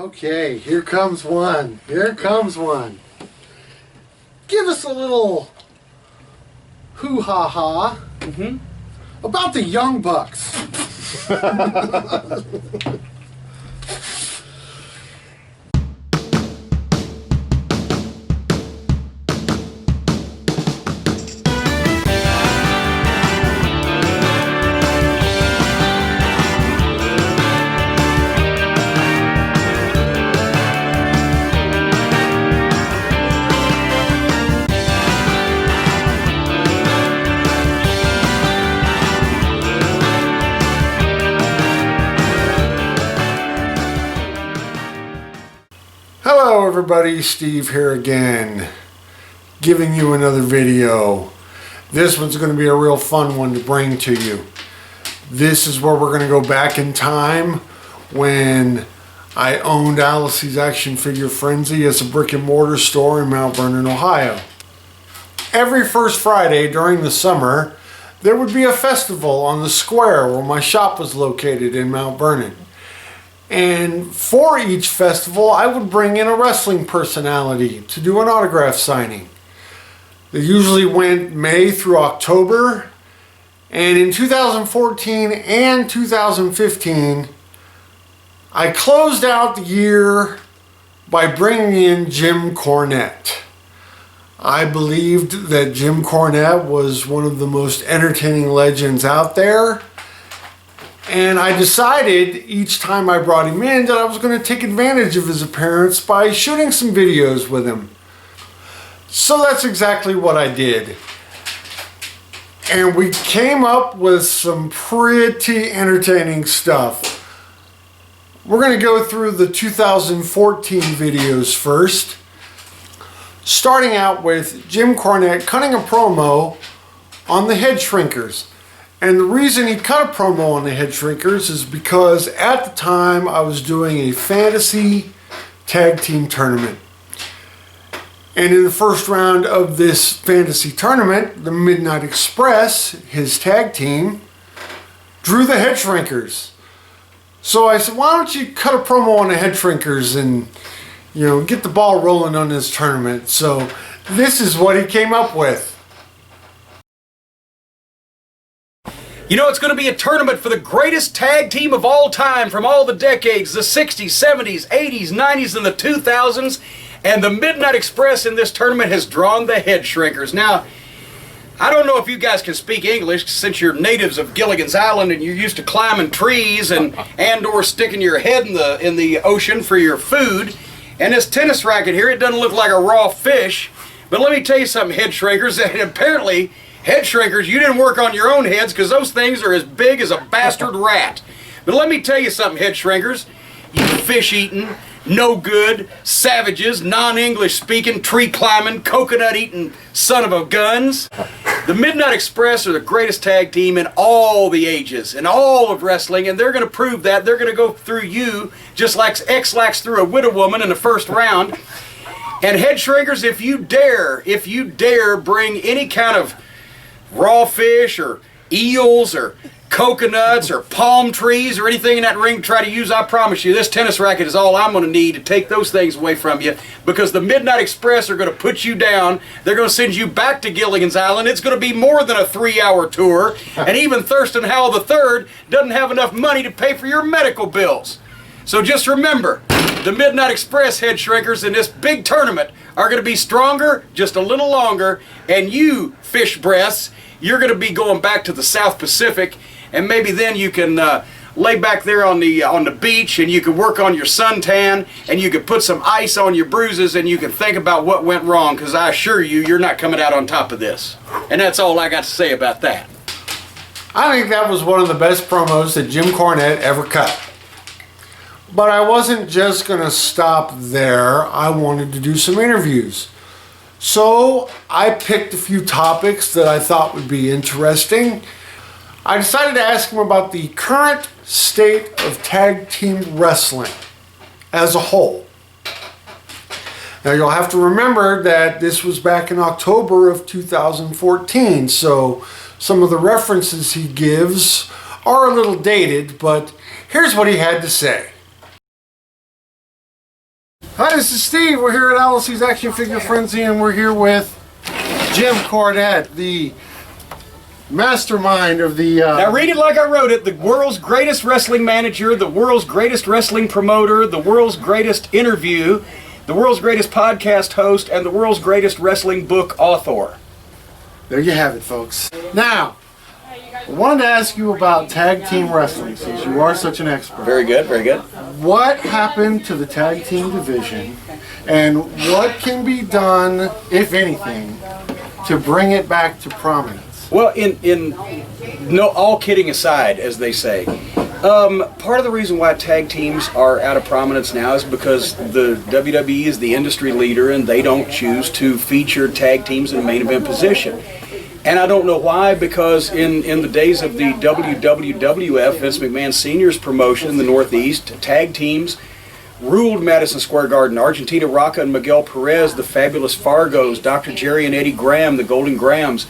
Okay, here comes one. Here comes one. Give us a little hoo-ha-ha about the Young Bucks. Hello everybody, Steve here again, giving you another video. This one's going to be a real fun one to bring to you. This is where we're going to go back in time when I owned Alice's Action Figure Frenzy as a brick and mortar store in Mount Vernon, Ohio. Every first Friday during the summer, there would be a festival on the square where my shop was located in Mount Vernon. And for each festival, I would bring in a wrestling personality to do an autograph signing. They usually went May through October. And in 2014 and 2015, I closed out the year by bringing in Jim Cornette. I believed that Jim Cornette was one of the most entertaining legends out there. And I decided each time I brought him in that I was going to take advantage of his appearance by shooting some videos with him. So that's exactly what I did. And we came up with some pretty entertaining stuff. We're going to go through the 2014 videos first. Starting out with Jim Cornette cutting a promo on the head shrinkers. And the reason he cut a promo on the head shrinkers is because at the time I was doing a fantasy tag team tournament. And in the first round of this fantasy tournament, the Midnight Express, his tag team, drew the head shrinkers. So I said, why don't you cut a promo on the head shrinkers and, you know, get the ball rolling on this tournament. So this is what he came up with. You know, it's going to be a tournament for the greatest tag team of all time from all the decades, the 60s, 70s, 80s, 90s, and the 2000s. And the Midnight Express in this tournament has drawn the head shrinkers. Now, I don't know if you guys can speak English since you're natives of Gilligan's Island and you're used to climbing trees and or sticking your head in the ocean for your food. And this tennis racket here, it doesn't look like a raw fish. But let me tell you something, head shrinkers, and apparently head shrinkers, you didn't work on your own heads because those things are as big as a bastard rat. But let me tell you something, head shrinkers, you fish-eating, no-good, savages, non-English speaking, tree-climbing, coconut-eating son of a guns. The Midnight Express are the greatest tag team in all the ages, in all of wrestling, and they're going to prove that. They're going to go through you just like X-Lax through a widow woman in the first round. And head shrinkers, if you dare bring any kind of raw fish or eels or coconuts or palm trees or anything in that ring to try to use, I promise you this tennis racket is all I'm going to need to take those things away from you, because the Midnight Express are going to put you down. They're going to send you back to Gilligan's Island. It's going to be more than a 3-hour tour, and even Thurston Howell III doesn't have enough money to pay for your medical bills. So just remember, the Midnight Express head shrinkers in this big tournament are going to be stronger, just a little longer, and you, fish breaths, you're going to be going back to the South Pacific, and maybe then you can lay back there on the beach, and you can work on your suntan, and you can put some ice on your bruises, and you can think about what went wrong, because I assure you, you're not coming out on top of this. And that's all I got to say about that. I think that was one of the best promos that Jim Cornette ever cut. But I wasn't just going to stop there. I wanted to do some interviews. So I picked a few topics that I thought would be interesting. I decided to ask him about the current state of tag team wrestling as a whole. Now you'll have to remember that this was back in October of 2014, so some of the references he gives are a little dated, but here's what he had to say. Hi, this is Steve. We're here at LLC's Action Figure Frenzy, and we're here with Jim Cornette, the mastermind of the... Now read it like I wrote it. The world's greatest wrestling manager, the world's greatest wrestling promoter, the world's greatest interview, the world's greatest podcast host, and the world's greatest wrestling book author. There you have it, folks. Now, I wanted to ask you about tag team wrestling, since you are such an expert. Very good, very good. What happened to the tag team division, and what can be done, if anything, to bring it back to prominence? Well, all kidding aside, as they say, part of the reason why tag teams are out of prominence now is because the WWE is the industry leader, and they don't choose to feature tag teams in a main event position. And I don't know why, because in the days of the WWF, Vince McMahon Sr.'s promotion in the Northeast, tag teams ruled Madison Square Garden. Argentina Rocca and Miguel Perez, the Fabulous Fargos, Dr. Jerry and Eddie Graham, the Golden Grahams,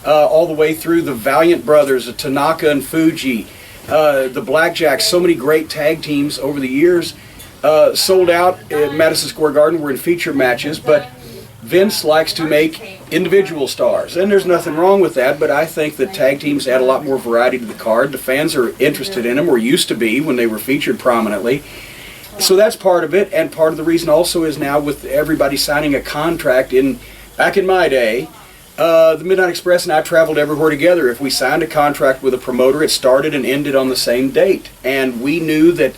all the way through the Valiant Brothers, the Tanaka and Fuji, the Blackjacks, so many great tag teams over the years sold out at Madison Square Garden, were in feature matches, but Vince likes to make individual stars, and there's nothing wrong with that, but I think that tag teams add a lot more variety to the card. The fans are interested in them, or used to be when they were featured prominently. So that's part of it, and part of the reason also is now with everybody signing a contract. Back in my day, the Midnight Express and I traveled everywhere together. If we signed a contract with a promoter, it started and ended on the same date, and we knew that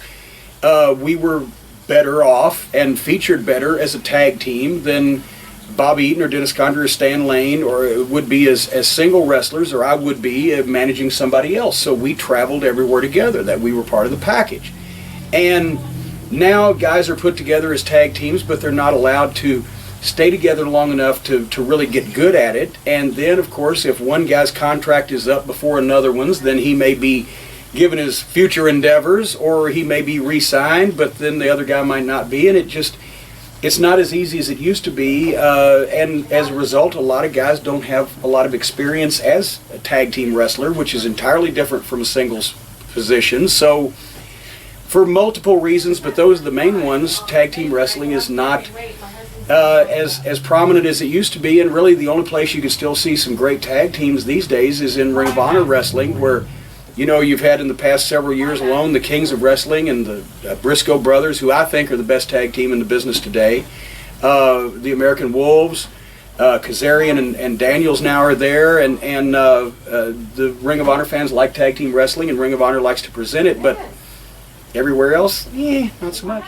we were better off and featured better as a tag team than Bob Eaton or Dennis Condrey or Stan Lane, or it would be as single wrestlers, or I would be managing somebody else. So we traveled everywhere together, that we were part of the package. And now guys are put together as tag teams, but they're not allowed to stay together long enough to really get good at it. And then, of course, if one guy's contract is up before another one's, then he may be given his future endeavors, or he may be re-signed, but then the other guy might not be, and it's not as easy as it used to be, and as a result, a lot of guys don't have a lot of experience as a tag team wrestler, which is entirely different from a singles position. So, for multiple reasons, but those are the main ones, tag team wrestling is not as prominent as it used to be, and really the only place you can still see some great tag teams these days is in Ring of Honor wrestling, where you've had in the past several years alone the Kings of Wrestling and the Briscoe brothers, who I think are the best tag team in the business today. The American Wolves, Kazarian and Daniels now are there, and the Ring of Honor fans like tag team wrestling, and Ring of Honor likes to present it, but everywhere else, not so much.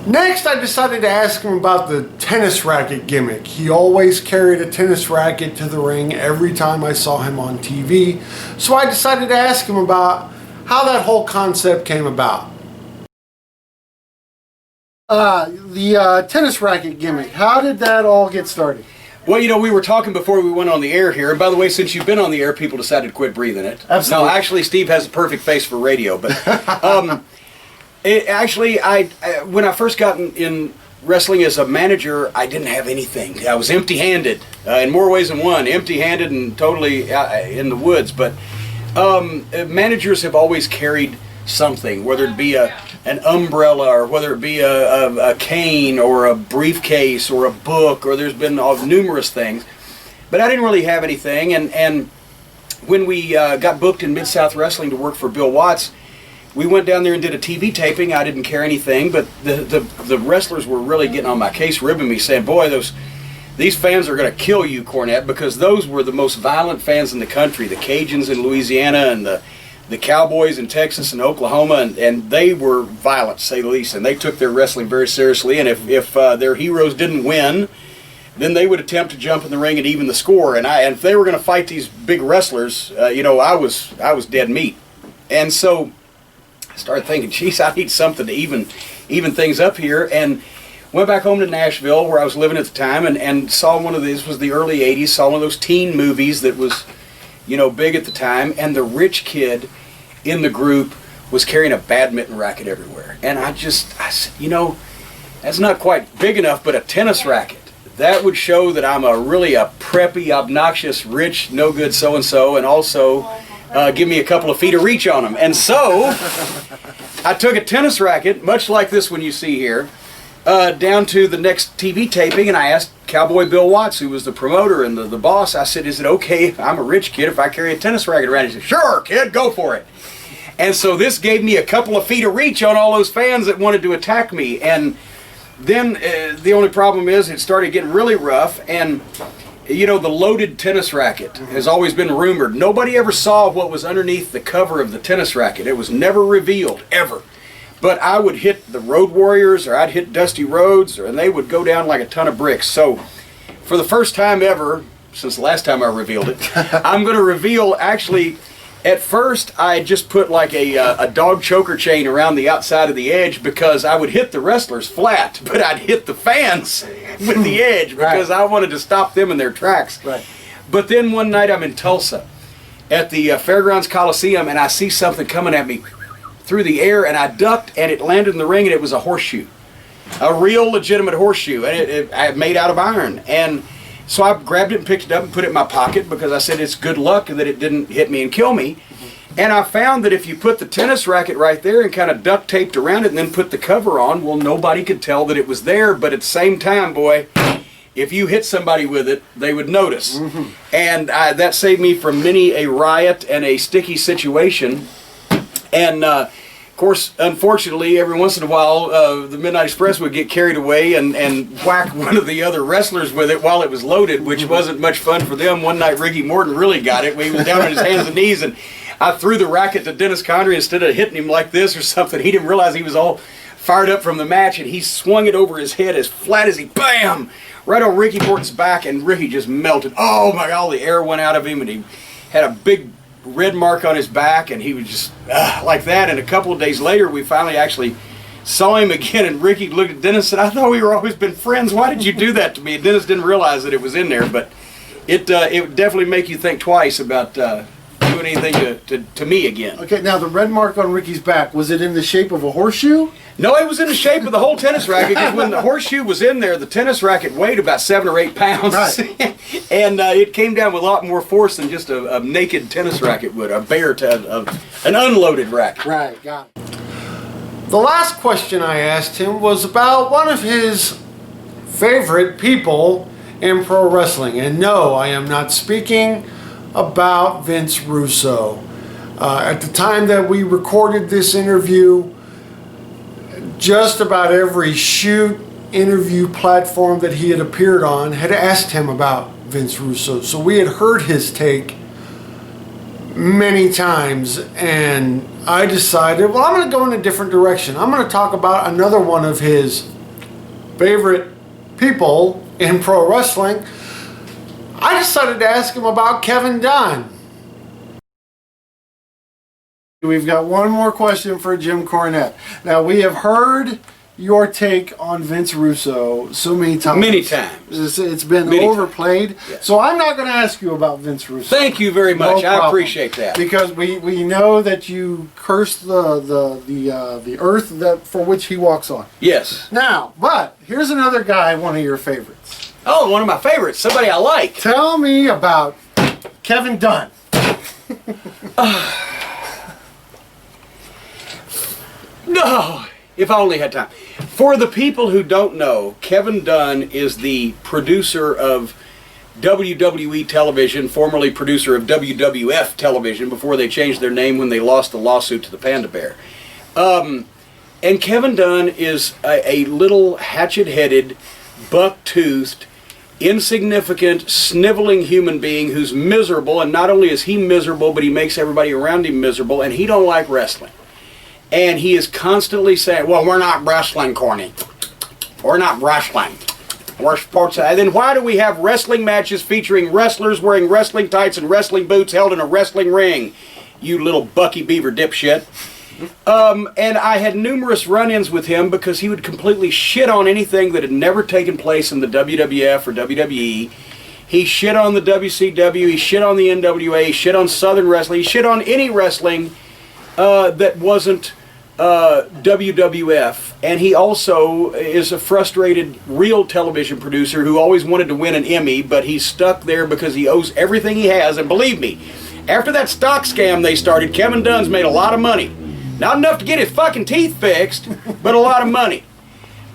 Next, I decided to ask him about the tennis racket gimmick. He always carried a tennis racket to the ring every time I saw him on TV. So I decided to ask him about how that whole concept came about. The tennis racket gimmick, how did that all get started? Well, we were talking before we went on the air here, and by the way, since you've been on the air, people decided to quit breathing it. Absolutely. No, actually, Steve has a perfect face for radio, but... when I first got in wrestling as a manager, I didn't have anything. I was empty-handed, in more ways than one. Empty-handed and totally in the woods. But managers have always carried something, whether it be an umbrella, or whether it be a cane, or a briefcase, or a book, or there's been numerous things. But I didn't really have anything. And when we got booked in Mid-South Wrestling to work for Bill Watts, we went down there and did a TV taping. I didn't care anything, but the wrestlers were really getting on my case, ribbing me, saying, boy, these fans are going to kill you, Cornette, because those were the most violent fans in the country, the Cajuns in Louisiana and the Cowboys in Texas and Oklahoma, and they were violent, to say the least, and they took their wrestling very seriously, and if their heroes didn't win, then they would attempt to jump in the ring and even the score, and if they were going to fight these big wrestlers, I was dead meat. And so started thinking, geez, I need something to even things up here, and went back home to Nashville, where I was living at the time, and saw one of these, was the early 80s, saw one of those teen movies that was, big at the time, and the rich kid in the group was carrying a badminton racket everywhere. And I said, that's not quite big enough, but a tennis racket. That would show that I'm really a preppy, obnoxious, rich, no-good so-and-so, and also give me a couple of feet of reach on them. And so I took a tennis racket, much like this one you see here, down to the next TV taping, and I asked Cowboy Bill Watts, who was the promoter and the boss, I said, is it okay if I'm a rich kid if I carry a tennis racket around? He said, sure, kid, go for it. And so this gave me a couple of feet of reach on all those fans that wanted to attack me. And then the only problem is it started getting really rough, and you know, the loaded tennis racket has always been rumored. Nobody ever saw what was underneath the cover of the tennis racket. It was never revealed, ever. But I would hit the Road Warriors, or I'd hit Dusty Rhodes, and they would go down like a ton of bricks. So for the first time ever, since the last time I revealed it, I'm going to reveal, actually, at first I just put like a dog choker chain around the outside of the edge because I would hit the wrestlers flat, but I'd hit the fans with the edge because I wanted to stop them in their tracks. Right. But then one night I'm in Tulsa at the Fairgrounds Coliseum, and I see something coming at me through the air, and I ducked, and it landed in the ring, and it was a horseshoe. A real legitimate horseshoe, and it made out of iron. And so I grabbed it and picked it up and put it in my pocket because I said it's good luck that it didn't hit me and kill me. And I found that if you put the tennis racket right there and kind of duct taped around it and then put the cover on, well, nobody could tell that it was there. But at the same time, boy, if you hit somebody with it, they would notice. And that saved me from many a riot and a sticky situation. And of course, unfortunately, every once in a while, the Midnight Express would get carried away and whack one of the other wrestlers with it while it was loaded, which wasn't much fun for them. One night, Ricky Morton really got it. He was down on his hands and knees, and I threw the racket to Dennis Condrey instead of hitting him like this or something. He didn't realize he was all fired up from the match, and he swung it over his head as flat as he, bam, right on Ricky Morton's back, and Ricky just melted. Oh my God, all the air went out of him, and he had a big red mark on his back, and he was just like that. And a couple of days later, we finally actually saw him again, and Ricky looked at Dennis and said, I thought we were always been friends. Why did you do that to me? And Dennis didn't realize that it was in there, but it would definitely make you think twice about doing anything to me again. Okay, now the red mark on Ricky's back, was it in the shape of a horseshoe? No, it was in the shape of the whole tennis racket, because when the horseshoe was in there, the tennis racket weighed about 7 or 8 pounds. Right. And it came down with a lot more force than just a naked tennis racket would, an unloaded racket. Right, got it. The last question I asked him was about one of his favorite people in pro wrestling. And no, I am not speaking about Vince Russo. At the time that we recorded this interview, just about every shoot interview platform that he had appeared on had asked him about Vince Russo. So we had heard his take many times, and I decided, well, I'm going to go in a different direction. I'm going to talk about another one of his favorite people in pro wrestling. I decided to ask him about Kevin Dunn. We've got one more question for Jim Cornette. Now, we have heard your take on Vince Russo so many times. Many times. It's been Many overplayed. Yes. So I'm not going to ask you about Vince Russo. Thank you very much. No I problem. appreciate that. Because we know that you curse the earth that for which he walks on. Yes. Now, but here's another guy, one of your favorites. Oh, one of my favorites. Somebody I like. Tell me about Kevin Dunn. No, if I only had time. For the people who don't know, Kevin Dunn is the producer of WWE television, formerly producer of WWF television, before they changed their name when they lost the lawsuit to the Panda Bear. And Kevin Dunn is a little hatchet-headed, buck-toothed, insignificant, sniveling human being who's miserable, and not only is he miserable, but he makes everybody around him miserable, and he don't like wrestling. And he is constantly saying, well, we're not wrestling, Corny. We're not wrestling. We're sports. And then why do we have wrestling matches featuring wrestlers wearing wrestling tights and wrestling boots held in a wrestling ring? You little Bucky Beaver dipshit. And I had numerous run-ins with him because he would completely shit on anything that had never taken place in the WWF or WWE. He shit on the WCW, he shit on the NWA, he shit on Southern Wrestling, he shit on any wrestling that wasn't WWF. And he also is a frustrated real television producer who always wanted to win an Emmy, but he's stuck there because he owes everything he has. And believe me, after that stock scam they started, Kevin Dunn's made a lot of money. Not enough to get his fucking teeth fixed, but a lot of money.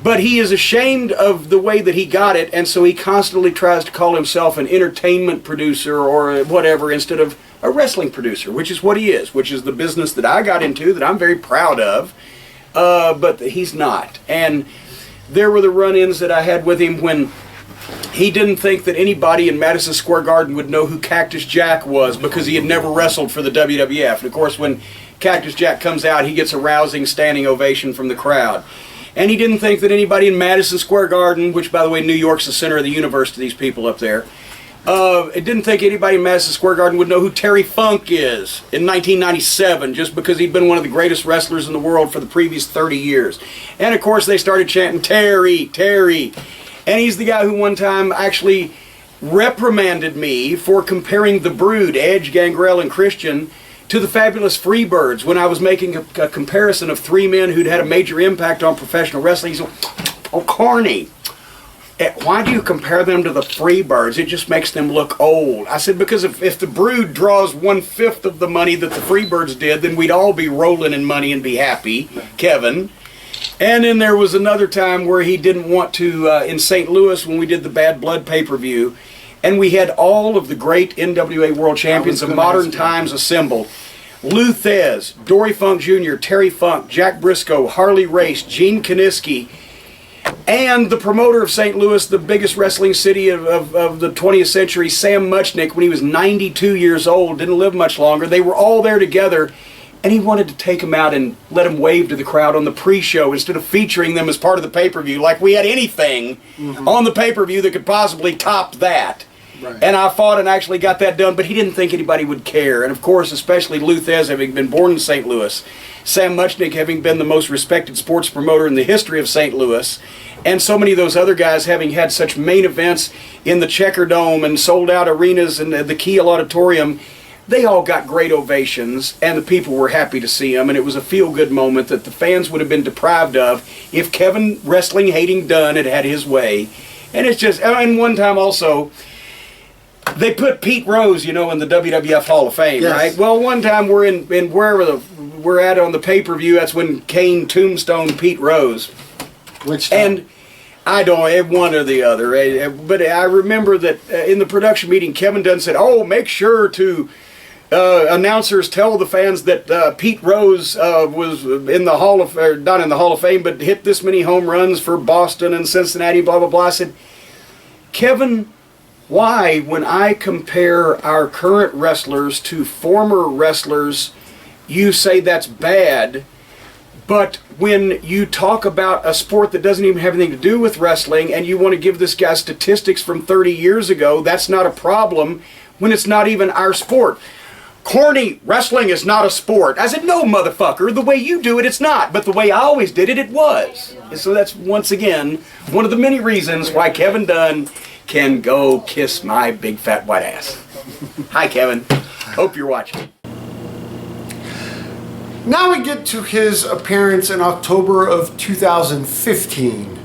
But he is ashamed of the way that he got it, and so he constantly tries to call himself an entertainment producer or whatever instead of a wrestling producer, which is what he is, which is the business that I got into that I'm very proud of, but he's not. And there were the run-ins that I had with him when he didn't think that anybody in Madison Square Garden would know who Cactus Jack was because he had never wrestled for the WWF. And of course, when Cactus Jack comes out, he gets a rousing standing ovation from the crowd. And he didn't think that anybody in Madison Square Garden, which, by the way, New York's the center of the universe to these people up there, it didn't think anybody in Madison Square Garden would know who Terry Funk is in 1997, just because he'd been one of the greatest wrestlers in the world for the previous 30 years. And, of course, they started chanting, "Terry, Terry." And he's the guy who one time actually reprimanded me for comparing the Brood, Edge, Gangrel, and Christian, to the Fabulous Freebirds when I was making a comparison of three men who'd had a major impact on professional wrestling. He said, "Oh, corny. Why do you compare them to the Freebirds? It just makes them look old." I said, because if the Brood draws 1/5 of the money that the Freebirds did, then we'd all be rolling in money and be happy, Kevin. And then there was another time where he didn't want to, in St. Louis when we did the Bad Blood pay-per-view, and we had all of the great NWA World Champions of modern times assembled. Lou Thez, Dory Funk Jr., Terry Funk, Jack Briscoe, Harley Race, Gene Kaniski, and the promoter of St. Louis, the biggest wrestling city of the 20th century, Sam Muchnick, when he was 92 years old, didn't live much longer. They were all there together, and he wanted to take them out and let them wave to the crowd on the pre-show instead of featuring them as part of the pay-per-view, like we had anything on the pay-per-view that could possibly top that. Right. And I fought and actually got that done, but he didn't think anybody would care. And of course, especially Lou Thez having been born in St. Louis, Sam Muchnick having been the most respected sports promoter in the history of St. Louis, and so many of those other guys having had such main events in the Checker Dome and sold out arenas and the Kiel Auditorium, they all got great ovations, and the people were happy to see them, and it was a feel-good moment that the fans would have been deprived of if Kevin Wrestling Hating Dunn had had his way. And it's just, and one time also, they put Pete Rose, you know, in the WWF Hall of Fame, yes. Right? Well, one time we're in wherever we're at on the pay-per-view, that's when Kane tombstoned Pete Rose. Which time? And I don't, one or the other. But I remember that in the production meeting, Kevin Dunn said, "Oh, make sure to announcers tell the fans that Pete Rose was in the Hall of, not in the Hall of Fame, but hit this many home runs for Boston and Cincinnati, blah, blah, blah." I said, "Kevin, why, when I compare our current wrestlers to former wrestlers, you say that's bad, but when you talk about a sport that doesn't even have anything to do with wrestling and you want to give this guy statistics from 30 years ago, that's not a problem when it's not even our sport. Corny, wrestling is not a sport." I said, "No, motherfucker, the way you do it, it's not. But the way I always did it, it was." And so that's, once again, one of the many reasons why Kevin Dunn can go kiss my big fat white ass. Hi, Kevin. Hope you're watching. Now we get to his appearance in October of 2015.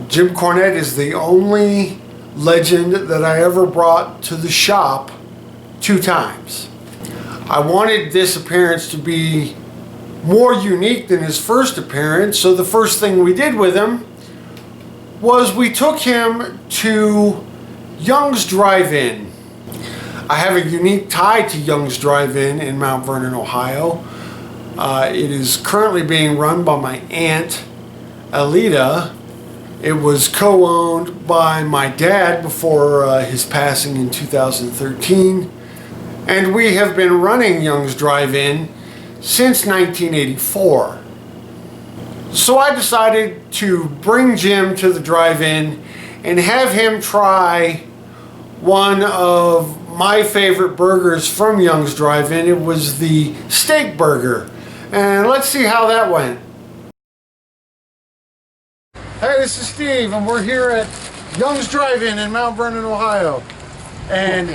Jim Cornette is the only legend that I ever brought to the shop 2 times. I wanted this appearance to be more unique than his first appearance, so the first thing we did with him was we took him to Young's Drive-In. I have a unique tie to Young's Drive-In in Mount Vernon, Ohio. It is currently being run by my aunt, Alita. It was co-owned by my dad before his passing in 2013. And we have been running Young's Drive-In since 1984. So I decided to bring Jim to the drive-in and have him try one of my favorite burgers from Young's Drive-In. It was the steak burger. And let's see how that went. Hey, this is Steve, and we're here at Young's Drive-In in Mount Vernon, Ohio. And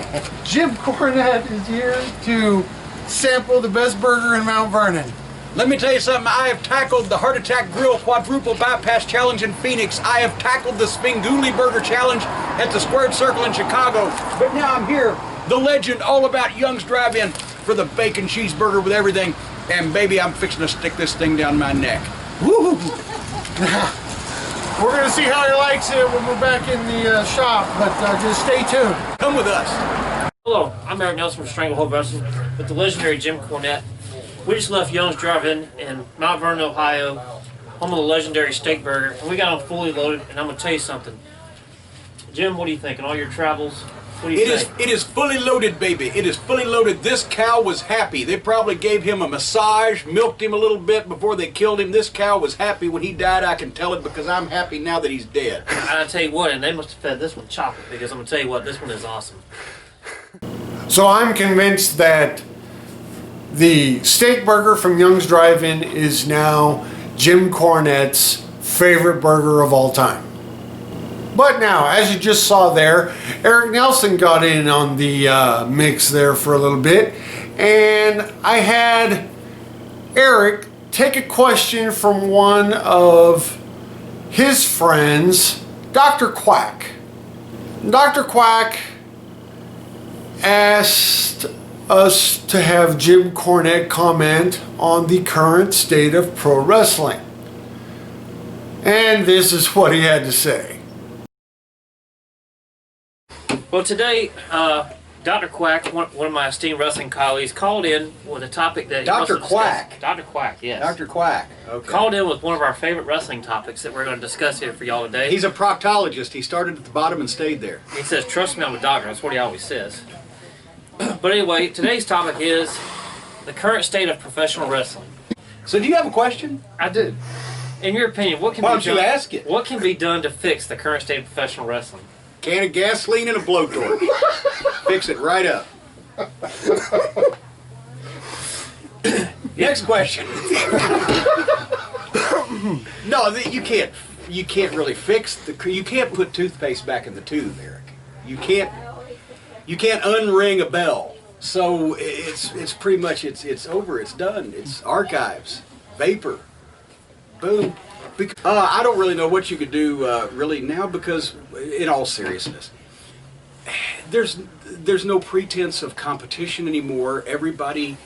Jim Cornette is here to sample the best burger in Mount Vernon. Let me tell you something. I have tackled the Heart Attack Grill Quadruple Bypass Challenge in Phoenix. I have tackled the Spinguli Burger Challenge at the Squared Circle in Chicago. But now I'm here, the legend all about Young's Drive-In, for the bacon cheeseburger with everything. And baby, I'm fixing to stick this thing down my neck. Woo! We're going to see how he likes it when we're back in the shop, but just stay tuned. Come with us. Hello, I'm Eric Nelson from Stranglehold Wrestling with the legendary Jim Cornette. We just left Young's Drive-In in Mount Vernon, Ohio, home of the legendary steak burger, and we got them fully loaded, and I'm going to tell you something. Jim, what do you think? In all your travels, what do you think? It is fully loaded, baby. It is fully loaded. This cow was happy. They probably gave him a massage, milked him a little bit before they killed him. This cow was happy when he died. I can tell it because I'm happy now that he's dead. I tell you what, and they must have fed this one chocolate, because I'm going to tell you what, this one is awesome. So I'm convinced that the steak burger from Young's Drive-In is now Jim Cornette's favorite burger of all time. But now, as you just saw there, Eric Nelson got in on the mix there for a little bit, and I had Eric take a question from one of his friends, Dr. Quack. Dr. Quack asked us to have Jim Cornette comment on the current state of pro wrestling. And this is what he had to say. Well, today, Dr. Quack, one of my esteemed wrestling colleagues, called in with a topic that... Dr. Quack? Dr. Quack, yes. Dr. Quack. Okay. Called in with one of our favorite wrestling topics that we're going to discuss here for y'all today. He's a proctologist. He started at the bottom and stayed there. He says, trust me, I'm a doctor. That's what he always says. But anyway, today's topic is the current state of professional wrestling. So do you have a question? I do. In your opinion, what can Why be don't you done? ask it? What can be done to fix the current state of professional wrestling? Can of gasoline and a blowtorch. Fix it right up. Next question. No, you can't. You can't really fix the. You can't put toothpaste back in the tube, Eric. You can't. You can't unring a bell. So it's pretty much it's over. It's done. It's archives, vapor, boom. I don't really know what you could do really now because, in all seriousness, there's no pretense of competition anymore. Everybody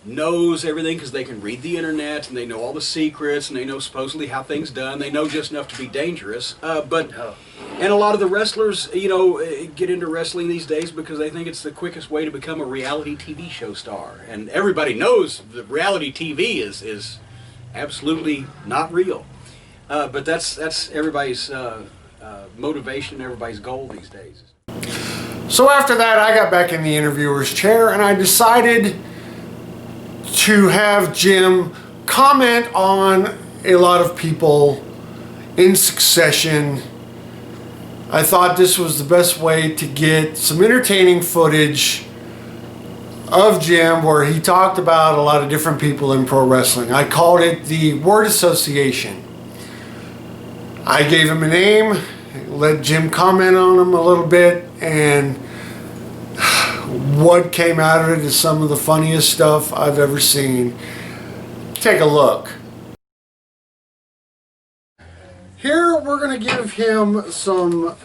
knows everything because they can read the internet and they know all the secrets and they know supposedly how things done. They know just enough to be dangerous. And a lot of the wrestlers, you know, get into wrestling these days because they think it's the quickest way to become a reality TV show star. And everybody knows that reality TV is absolutely not real. But that's everybody's motivation, everybody's goal these days. So after that, I got back in the interviewer's chair and I decided to have Jim comment on a lot of people in succession. I thought this was the best way to get some entertaining footage of Jim where he talked about a lot of different people in pro wrestling. I called it the word association. I gave him a name, let Jim comment on him a little bit, and what came out of it is some of the funniest stuff I've ever seen. Take a look. Here we're going to give him some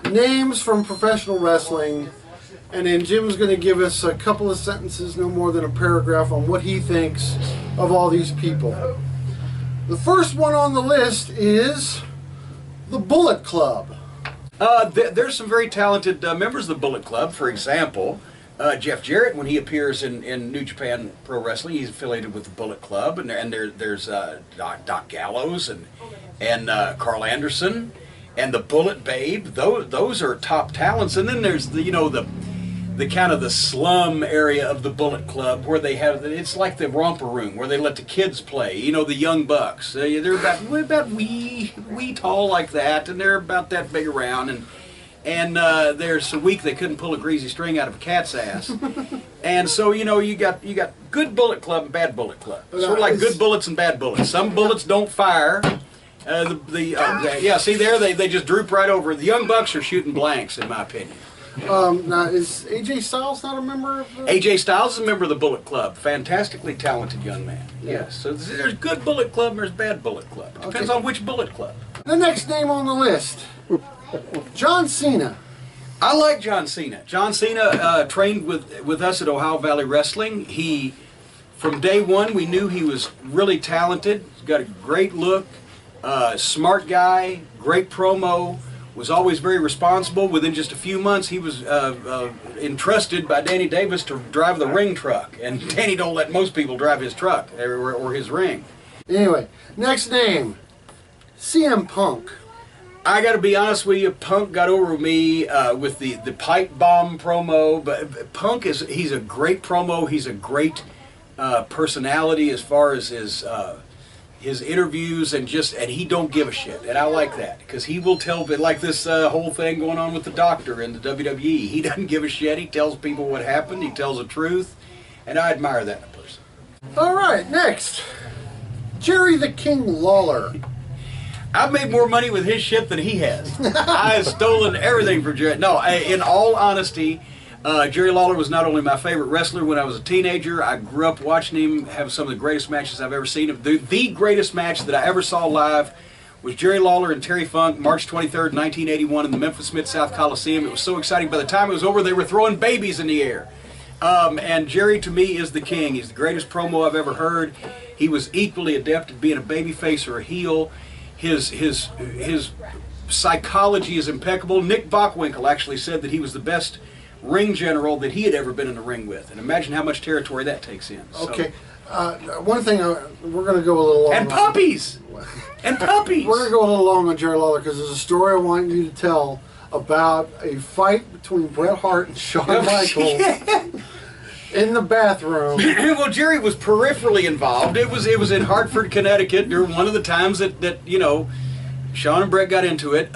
names from professional wrestling, and then Jim's going to give us a couple of sentences, no more than a paragraph, on what he thinks of all these people. The first one on the list is the Bullet Club. There's some very talented members of the Bullet Club. For example, Jeff Jarrett, when he appears in New Japan Pro Wrestling, he's affiliated with the Bullet Club, and there's Doc Gallows and Carl Anderson and the Bullet Babe. Those are top talents. And then there's the kind of the slum area of the Bullet Club where they have, it's like the romper room where they let the kids play. You know, the young bucks. They're about wee tall like that, and they're about that big around. And there's a week they couldn't pull a greasy string out of a cat's ass. And so, you got good Bullet Club and bad Bullet Club. Sort of like good bullets and bad bullets. Some bullets don't fire. Yeah, see there, they just droop right over. The young bucks are shooting blanks, in my opinion. Now, is AJ Styles not a member of the... AJ Styles is a member of the Bullet Club. Fantastically talented young man. Yes. So there's good Bullet Club and there's bad Bullet Club. It depends on which Bullet Club. The next name on the list, John Cena. I like John Cena. John Cena trained with us at Ohio Valley Wrestling. From day one, we knew he was really talented. He's got a great look. Smart guy, great promo, was always very responsible. Within just a few months, he was entrusted by Danny Davis to drive the ring truck. And Danny don't let most people drive his truck or his ring. Anyway, next name, CM Punk. I got to be honest with you, Punk got over me with the pipe bomb promo. But Punk he's a great promo. He's a great personality as far as his interviews and he don't give a shit, and I like that because he will tell, like this whole thing going on with the doctor in the WWE. He doesn't give a shit. He tells people what happened. He tells the truth, and I admire that in a person. All right, next, Jerry the King Lawler. I've made more money with his shit than he has. I have stolen everything from Jerry. No, in all honesty, Jerry Lawler was not only my favorite wrestler when I was a teenager. I grew up watching him have some of the greatest matches I've ever seen. The greatest match that I ever saw live was Jerry Lawler and Terry Funk, March 23rd, 1981 in the Memphis Mid-South Coliseum. It was so exciting. By the time it was over, they were throwing babies in the air. And Jerry, to me, is the king. He's the greatest promo I've ever heard. He was equally adept at being a babyface or a heel. His psychology is impeccable. Nick Bockwinkel actually said that he was the best ring general that he had ever been in the ring with, and imagine how much territory that takes in. Okay, one thing we're going to go a little long. And puppies, and puppies. We're going to go a little long on Jerry Lawler because there's a story I want you to tell about a fight between Bret Hart and Shawn Michaels in the bathroom. Well, Jerry was peripherally involved. It was in Hartford, Connecticut. During one of the times that Shawn and Bret got into it.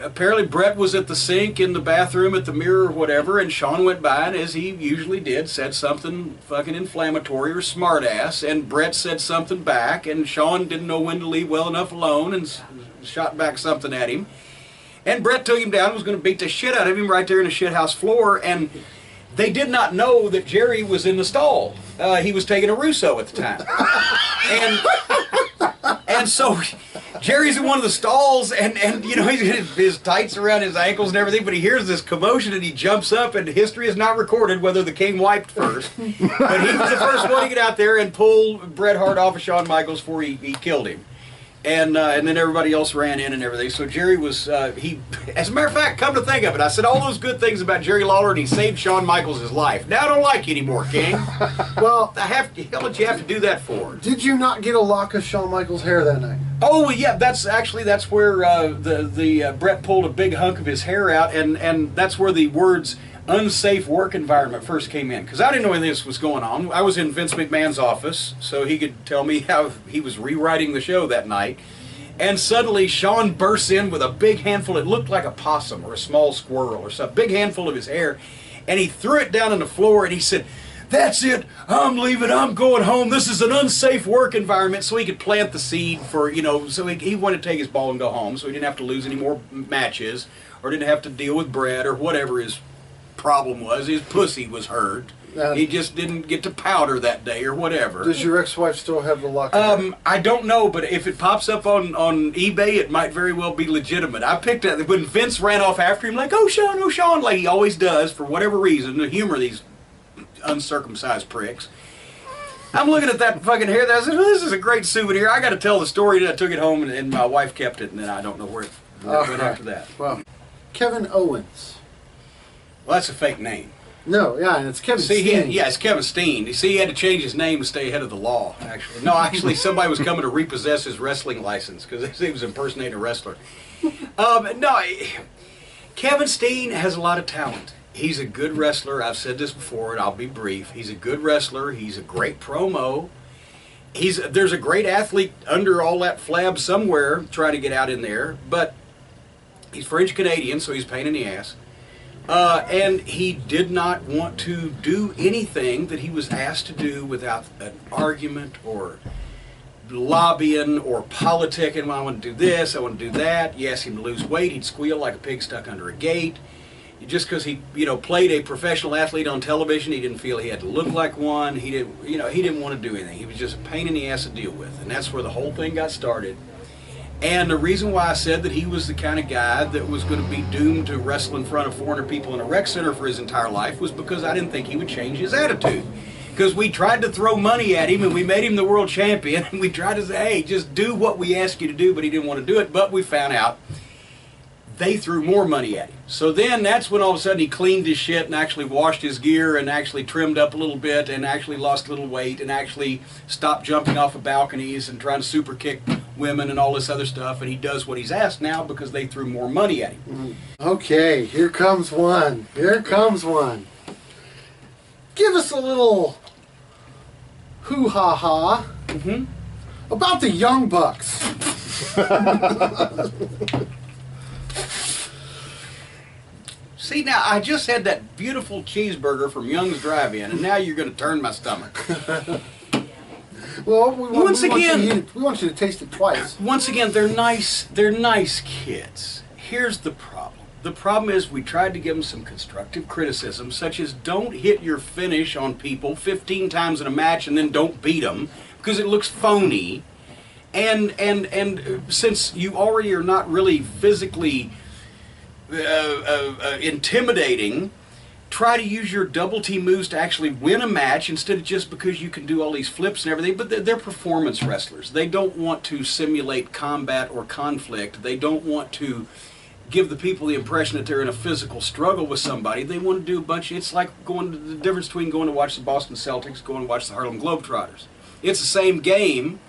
Apparently Bret was at the sink in the bathroom at the mirror or whatever, and Shawn went by and, as he usually did, said something fucking inflammatory or smartass, and Bret said something back, and Shawn didn't know when to leave well enough alone and shot back something at him. And Bret took him down and was going to beat the shit out of him right there in the shithouse floor, and they did not know that Jerry was in the stall. He was taking a Russo at the time. And so Jerry's in one of the stalls, and he's got his tights around his ankles and everything, but he hears this commotion and he jumps up, and history is not recorded whether the king wiped first. But he was the first one to get out there and pull Bret Hart off of Shawn Michaels before he killed him. And then everybody else ran in and everything. So Jerry was, as a matter of fact, come to think of it, I said all those good things about Jerry Lawler, and he saved Shawn Michaels his life. Now I don't like you anymore, King. Well, what you have to do that for? Did you not get a lock of Shawn Michaels' hair that night? Oh yeah, that's where the Bret pulled a big hunk of his hair out, and that's where the words unsafe work environment first came in, because I didn't know any of this was going on. I was in Vince McMahon's office, so he could tell me how he was rewriting the show that night. And suddenly Shawn bursts in with a big handful, it looked like a possum or a small squirrel or something, big handful of his hair, and he threw it down on the floor and he said, "That's it, I'm leaving, I'm going home, this is an unsafe work environment," so he could plant the seed for, so he wanted to take his ball and go home, so he didn't have to lose any more matches, or didn't have to deal with Bret, or whatever his problem was. His pussy was hurt. He just didn't get to powder that day or whatever. Does your ex-wife still have the lock? I don't know, but if it pops up on eBay, it might very well be legitimate. I picked it when Vince ran off after him, like, oh Shawn, like he always does for whatever reason, to humor these uncircumcised pricks. I'm looking at that fucking hair there. I said, well, this is a great souvenir. I got to tell the story. And I took it home, and my wife kept it, and then I don't know where it went after that. Well, Kevin Owens. Well, that's a fake name. No, yeah, and it's Kevin Steen. It's Kevin Steen. You see, he had to change his name to stay ahead of the law, actually. No, actually, somebody was coming to repossess his wrestling license because he was impersonating a wrestler. Kevin Steen has a lot of talent. He's a good wrestler. I've said this before, and I'll be brief. He's a good wrestler. He's a great promo. There's a great athlete under all that flab somewhere trying to get out in there, but he's French Canadian, so he's a pain in the ass. And he did not want to do anything that he was asked to do without an argument or lobbying or politicking. Well, I want to do this, I want to do that. You ask him to lose weight, he'd squeal like a pig stuck under a gate. Just because he, played a professional athlete on television, he didn't feel he had to look like one. He didn't want to do anything. He was just a pain in the ass to deal with, and that's where the whole thing got started. And the reason why I said that he was the kind of guy that was going to be doomed to wrestle in front of 400 people in a rec center for his entire life was because I didn't think he would change his attitude. because we tried to throw money at him and we made him the world champion, and we tried to say, hey, just do what we asked you to do, but he didn't want to do it. But we found out they threw more money at him. So then that's when all of a sudden he cleaned his shit and actually washed his gear and actually trimmed up a little bit and actually lost a little weight and actually stopped jumping off of balconies and trying to super kick women and all this other stuff. And he does what he's asked now because they threw more money at him. Okay, here comes one. Here comes one. Give us a little hoo-ha-ha about the Young Bucks. See, now, I just had that beautiful cheeseburger from Young's Drive-In, and now you're going to turn my stomach. Well, we want you to taste it twice. Once again, they're nice kids. Here's the problem. The problem is we tried to give them some constructive criticism, such as don't hit your finish on people 15 times in a match and then don't beat them, because it looks phony. And since you already are not really physically intimidating, try to use your double team moves to actually win a match instead of just because you can do all these flips and everything. But they're performance wrestlers. They don't want to simulate combat or conflict. They don't want to give the people the impression that they're in a physical struggle with somebody. They want to do a bunch of, it's like the difference between going to watch the Boston Celtics, going to watch the Harlem Globetrotters. It's the same game.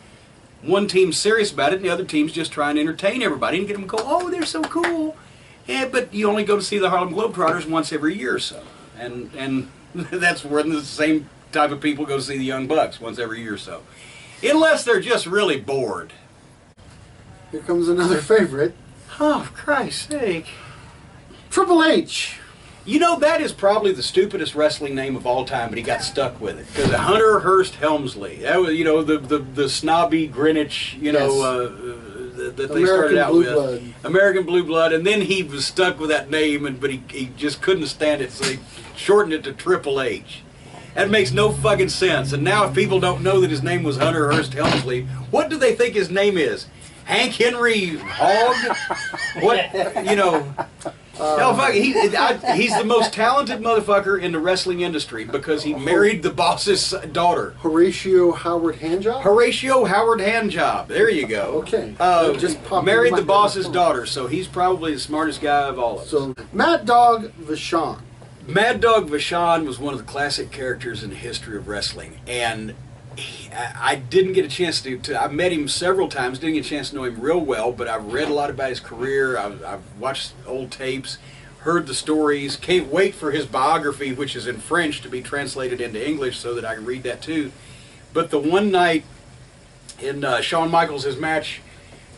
One team's serious about it and the other team's just trying to entertain everybody and get them to go, oh, they're so cool. Yeah, but you only go to see the Harlem Globetrotters once every year or so. And that's where the same type of people go to see the Young Bucks once every year or so. Unless they're just really bored. Here comes another favorite. Oh, for Christ's sake. Triple H. You know, that is probably the stupidest wrestling name of all time, but he got stuck with it. Because Hunter Hearst Helmsley, that was, you know, the snobby Greenwich, you know, that they started out with. Blood. American Blue Blood. And then he was stuck with that name, but he just couldn't stand it, so he shortened it to Triple H. That makes no fucking sense. And now if people don't know that his name was Hunter Hearst Helmsley, what do they think his name is? Hank Henry Hogg? What, you know... no, fuck, he's the most talented motherfucker in the wrestling industry because he married the boss's daughter. Horatio Howard Handjob? Horatio Howard Handjob. There you go. Okay. Just married the boss's daughter, so he's probably the smartest guy of all of us. So, Mad Dog Vachon. Mad Dog Vachon was one of the classic characters in the history of wrestling, and I didn't get a chance to I met him several times, didn't get a chance to know him real well, but I've read a lot about his career, I've watched old tapes, heard the stories, can't wait for his biography, which is in French, to be translated into English so that I can read that too. But the one night in Shawn Michaels' match,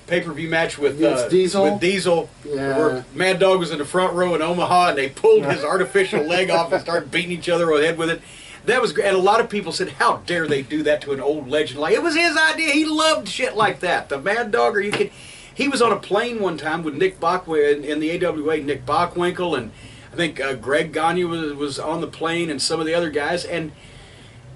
pay-per-view match with Diesel, yeah. Where Mad Dog was in the front row in Omaha, and they pulled his artificial leg off and started beating each other over the head with it. That was great, and a lot of people said, how dare they do that to an old legend? Like, it was his idea, he loved shit like that. The Mad Dog, he was on a plane one time with Nick Bockwinkel, in the AWA, Nick Bockwinkel, and I think Greg Gagne was on the plane, and some of the other guys, and,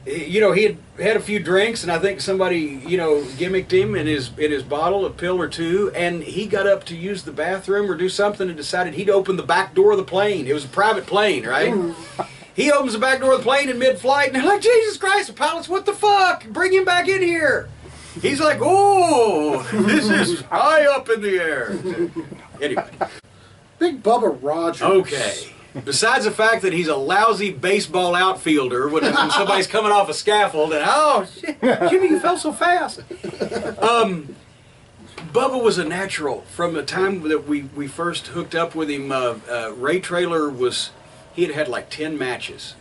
you know, he had a few drinks, and I think somebody, you know, gimmicked him in his bottle, a pill or two, and he got up to use the bathroom or do something and decided he'd open the back door of the plane. It was a private plane, right? He opens the back door of the plane in mid-flight, and they're like, Jesus Christ, the pilots, what the fuck? Bring him back in here. He's like, oh, this is high up in the air. Anyway. Big Bubba Rogers. Okay. Besides the fact that he's a lousy baseball outfielder when somebody's coming off a scaffold, and, oh, shit, Jimmy, you fell so fast. Bubba was a natural. From the time that we first hooked up with him, Ray Traylor was... He had like 10 matches.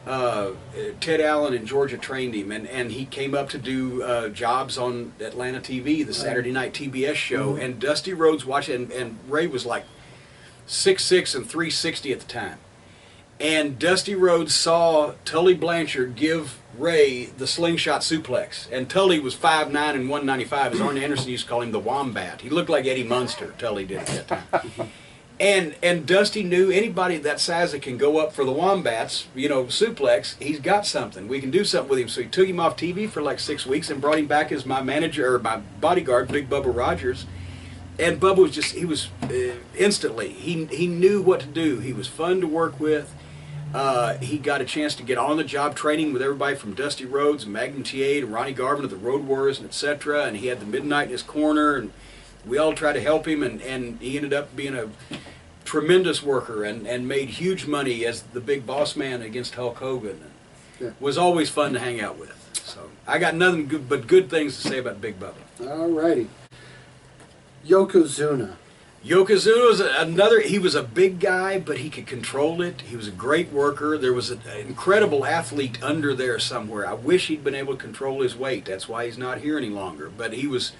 Ted Allen in Georgia trained him, and he came up to do jobs on Atlanta TV, the Saturday night TBS show, and Dusty Rhodes watched it, and Ray was like 6'6" and 360 at the time. And Dusty Rhodes saw Tully Blanchard give Ray the slingshot suplex, and Tully was 5'9" and 195, as Arn Anderson used to call him the Wombat. He looked like Eddie Munster, Tully did at that time. And Dusty knew anybody that size that can go up for the Wombats, you know, suplex, he's got something. We can do something with him. So he took him off TV for like 6 weeks and brought him back as my manager, or my bodyguard, Big Bubba Rogers. And Bubba was just, he was instantly, he knew what to do. He was fun to work with. he got a chance to get on-the-job training with everybody from Dusty Rhodes, Magnum TA, to Ronnie Garvin of the Road Warriors, and etc. And he had the Midnight in his corner, and we all tried to help him, and he ended up being a tremendous worker and made huge money as the big boss man against Hulk Hogan. And was always fun to hang out with. So I got nothing but good things to say about Big Bubba. All righty. Yokozuna. Yokozuna was another, he was a big guy, but he could control it. He was a great worker. There was an incredible athlete under there somewhere. I wish he'd been able to control his weight. That's why he's not here any longer. But he was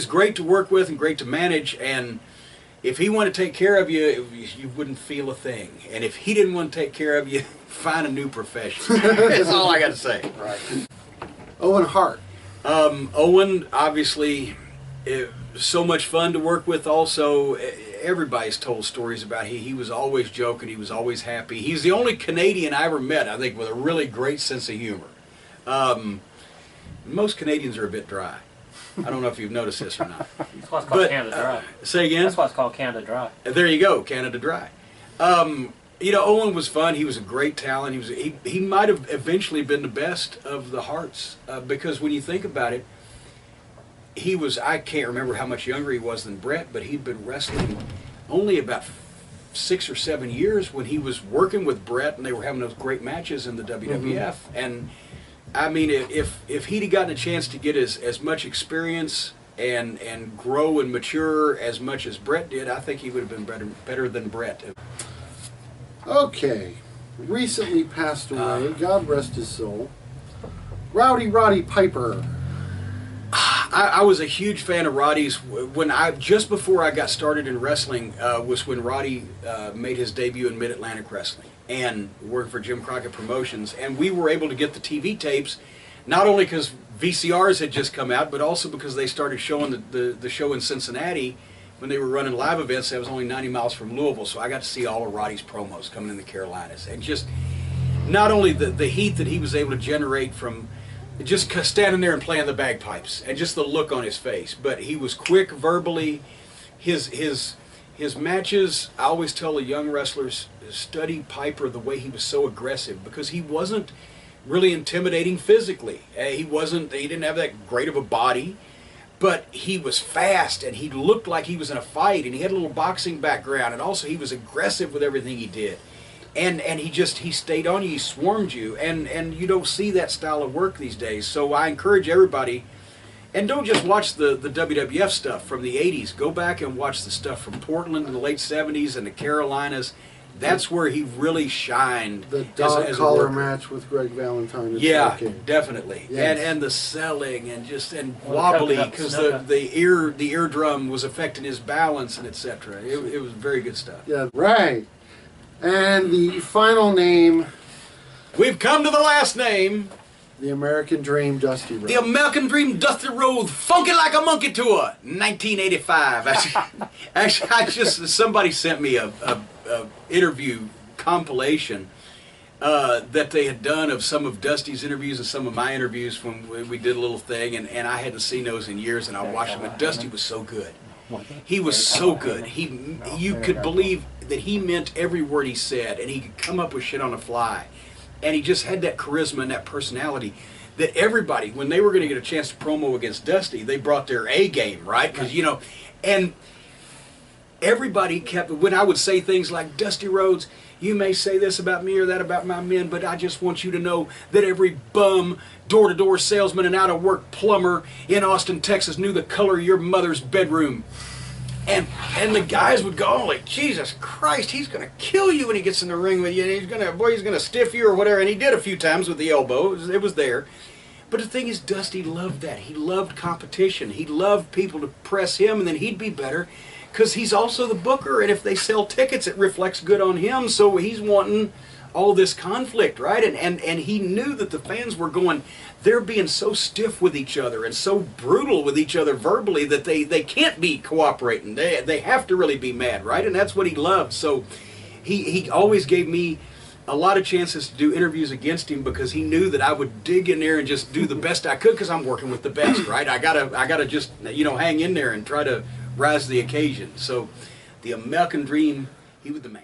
great to work with and great to manage. And if he wanted to take care of you, you wouldn't feel a thing. And if he didn't want to take care of you, find a new profession. That's all I got to say. Right. Owen Hart. Owen, obviously, so much fun to work with. Also, everybody's told stories about he was always joking. He was always happy. He's the only Canadian I ever met, I think, with a really great sense of humor. Most Canadians are a bit dry. I don't know if you've noticed this or not. That's why it's called Canada Dry. Say again? That's why it's called Canada Dry. There you go, Canada Dry. You know, Owen was fun. He was a great talent. He might have eventually been the best of the Harts because when you think about it, he was, I can't remember how much younger he was than Brett, but he'd been wrestling only about 6 or 7 years when he was working with Brett, and they were having those great matches in the WWF. And I mean, if he'd have gotten a chance to get as much experience and grow and mature as much as Brett did, I think he would have been better than Brett. Okay. Recently passed away, God rest his soul, Rowdy Roddy Piper. I was a huge fan of Roddy's. When just before I got started in wrestling was when Roddy made his debut in Mid-Atlantic Wrestling and worked for Jim Crockett Promotions. And we were able to get the TV tapes, not only because VCRs had just come out, but also because they started showing the show in Cincinnati when they were running live events. That was only 90 miles from Louisville, so I got to see all of Roddy's promos coming in the Carolinas. And just not only the heat that he was able to generate from just standing there and playing the bagpipes, and just the look on his face. But he was quick verbally. His matches, I always tell the young wrestlers, study Piper the way he was so aggressive, because he wasn't really intimidating physically. He didn't have that great of a body, but he was fast, and he looked like he was in a fight, and he had a little boxing background, and also he was aggressive with everything he did. And he stayed on you, he swarmed you, and you don't see that style of work these days. So I encourage everybody, and don't just watch the WWF stuff from the 80s. Go back and watch the stuff from Portland in the late 70s and the Carolinas. That's where he really shined. The dog collar match with Greg Valentine. Yeah, definitely. Yes. And the selling and wobbly, because the eardrum was affecting his balance and etc. It was very good stuff. Yeah, right. And the final name. We've come to the last name. The American Dream, Dusty Rhodes. The American Dream, Dusty Rhodes, Funky Like a Monkey Tour, 1985. Actually, somebody sent me a interview compilation that they had done of some of Dusty's interviews and some of my interviews when we did a little thing, and I hadn't seen those in years, and I watched them, and Dusty was so good. He was so good. You could believe that he meant every word he said, and he could come up with shit on the fly. And he just had that charisma and that personality that everybody, when they were going to get a chance to promo against Dusty, they brought their A game, right? Because, and everybody kept, when I would say things like, Dusty Rhodes, you may say this about me or that about my men, but I just want you to know that every bum, door-to-door salesman and out-of-work plumber in Austin, Texas knew the color of your mother's bedroom. And the guys would go, like, Jesus Christ, he's going to kill you when he gets in the ring with you, and he's going to stiff you or whatever. And he did a few times with the elbow. It was there. But the thing is, Dusty loved that. He loved competition. He loved people to press him, and then he'd be better, because he's also the booker, and if they sell tickets, it reflects good on him. So he's wanting all this conflict, right? And he knew that the fans were going, they're being so stiff with each other and so brutal with each other verbally that they can't be cooperating. They have to really be mad, right? And that's what he loved. So he always gave me a lot of chances to do interviews against him, because he knew that I would dig in there and just do the best I could, because I'm working with the best, right? I gotta just hang in there and try to rise to the occasion. So the American Dream, he was the man.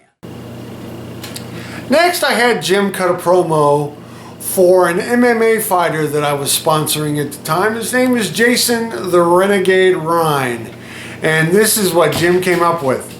Next, I had Jim cut a promo for an MMA fighter that I was sponsoring at the time. His name is Jason the Renegade Rhine. And this is what Jim came up with.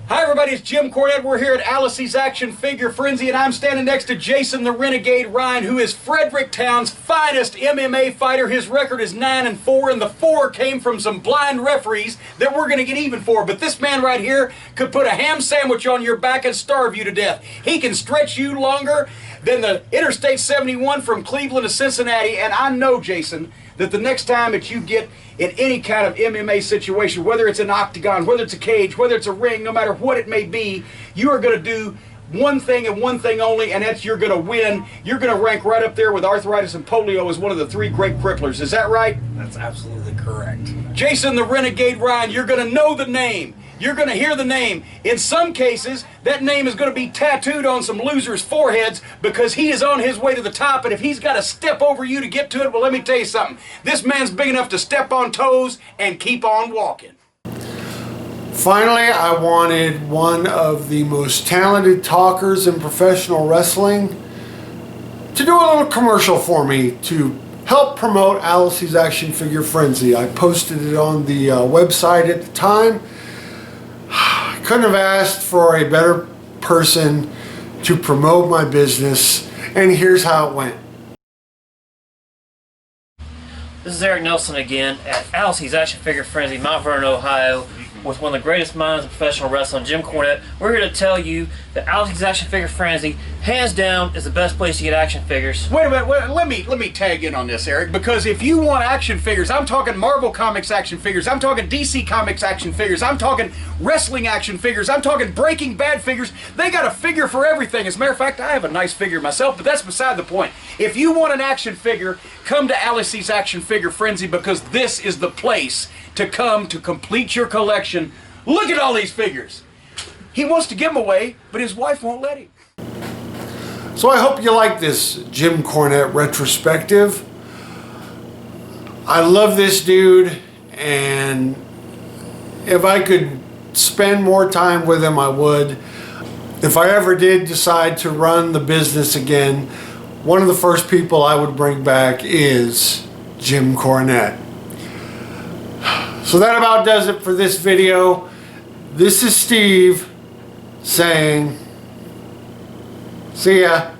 Hi everybody, it's Jim Cornette. We're here at Alice's Action Figure Frenzy, and I'm standing next to Jason the Renegade Rhine, who is Fredericktown's finest MMA fighter. His record is 9-4, and the 4 came from some blind referees that we're going to get even for. But this man right here could put a ham sandwich on your back and starve you to death. He can stretch you longer than the Interstate 71 from Cleveland to Cincinnati, and I know, Jason, that the next time that you get in any kind of MMA situation, whether it's an octagon, whether it's a cage, whether it's a ring, no matter what it may be, you are going to do one thing and one thing only, and that's you're going to win. You're going to rank right up there with arthritis and polio as one of the 3 great cripplers. Is that right? That's absolutely correct. Jason the Renegade Rhine, you're going to know the name. You're going to hear the name. In some cases, that name is going to be tattooed on some losers' foreheads because he is on his way to the top, and if he's got to step over you to get to it, well, let me tell you something. This man's big enough to step on toes and keep on walking. Finally, I wanted one of the most talented talkers in professional wrestling to do a little commercial for me to help promote Alice's Action Figure Frenzy. I posted it on the website at the time. I couldn't have asked for a better person to promote my business, and here's how it went. This is Eric Nelson again at Alice's Action Figure Frenzy, Mount Vernon, Ohio, with one of the greatest minds in professional wrestling, Jim Cornette. We're here to tell you that Alice's Action Figure Frenzy, hands down, is the best place to get action figures. Wait a minute, let me tag in on this, Eric, because if you want action figures, I'm talking Marvel Comics action figures, I'm talking DC Comics action figures, I'm talking wrestling action figures, I'm talking Breaking Bad figures. They got a figure for everything. As a matter of fact, I have a nice figure myself, but that's beside the point. If you want an action figure, come to Alice's Action Figure Frenzy, because this is the place to come to complete your collection. Look at all these figures. He wants to give them away, but his wife won't let him. So I hope you like this Jim Cornette retrospective. I love this dude, and if I could spend more time with him, I would. If I ever did decide to run the business again, one of the first people I would bring back is Jim Cornette. So that about does it for this video. This is Steve saying, see ya.